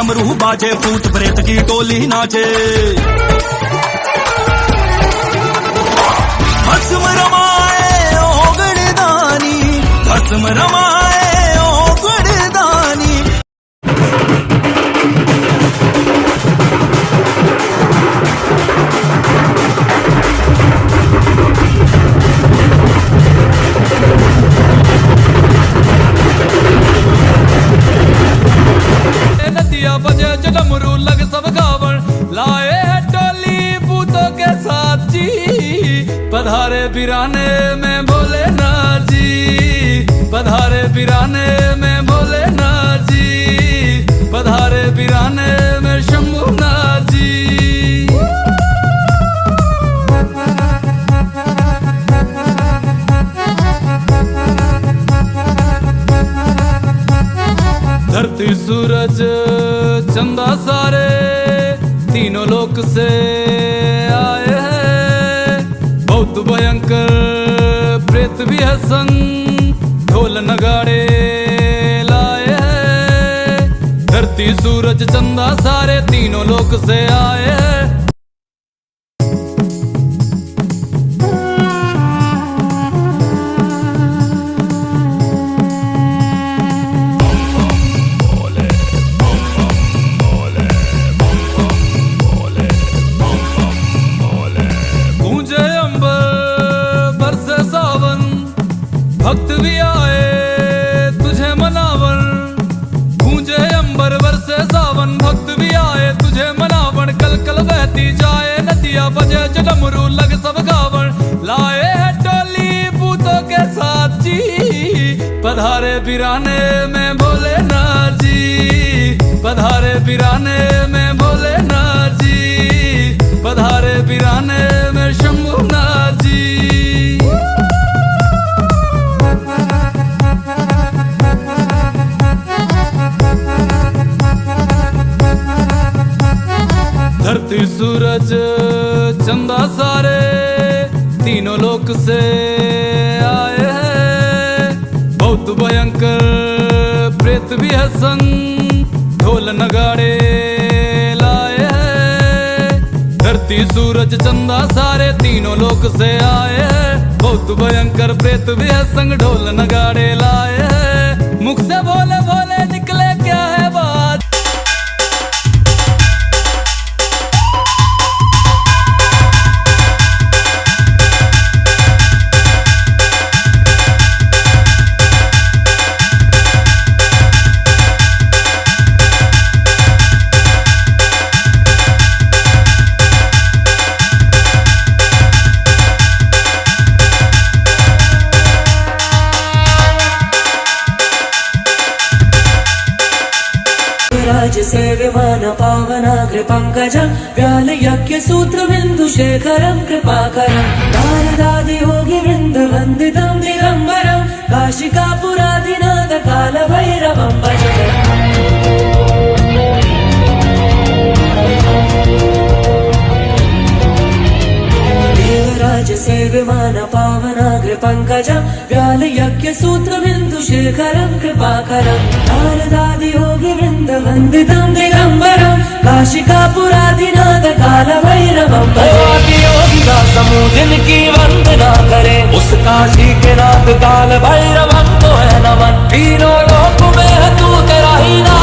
डमरू बाजे, भूत प्रेत की टोली नाचे। भस्म रमाए ओ गणदानी, भस्म रमाए ओ गणदानी। नदिया बजे डमरू लग सब गावण, लाए है टोली भूतों के साथ जी। पधारे बिराने में भोले नाथ जी, पधारे बिराने में भोले नाथ जी, पधारे बिराने में शंभुनाथ जी। धरती सूरज चंदा सारे तीनों लोक से आए हैं। बहुत भयंकर प्रेत भी है संग, ढोल नगाड़े लाए हैं। धरती सूरज चंदा सारे तीनों लोक से आए हैं। भक्त भी आए तुझे मनावन, गूंजे अंबर बरसे सावन। भक्त भी आए तुझे मनावन, कल कल बहती जाए नदिया, बजे डमरू लग सब गावन। लाए है टोली भूतों के साथ जी, पधारे बिराने में भोले नाथ जी, पधारे बिराने में भोले नाथ जी, पधारे बिराने में शंभुनाथ जी। धरती सूरज चंदा सारे तीनों लोक से आए हैं। बहुत भयंकर प्रेत भी है संग, ढोल नगाड़े लाए हैं। धरती सूरज चंदा सारे तीनों लोक से आए हैं। बहुत भयंकर प्रेत भी है संग, ढोल नगाड़े लाए हैं। मुख से भोले भोले निकले क्या है बात। राज सेव्यमान पावनाग्र पंकजं, व्याल यज्ञ सूत्र बिंदु शेखरं कृपाकरं। नारदादि योगी वृंद वंदितं दिगंबरं, काशिकापुरादिनाथ काल भैरवं भजतं। देवराज सेव्यमान पावनाग्र पंकजं, व्याल यज्ञ सूत्र बिंदु शेखरं कृपाकरं। नारदादि योगी वृंद वंदितं दिगंबरं, काशिकापुरादिनाथ काल भैरवं भजतं। योगी का समूह जिनकी वंदना करे, उस काशी के नाथ काल भैरवं को है नमन। तीनों लोक में है तू तेरा ही नाम,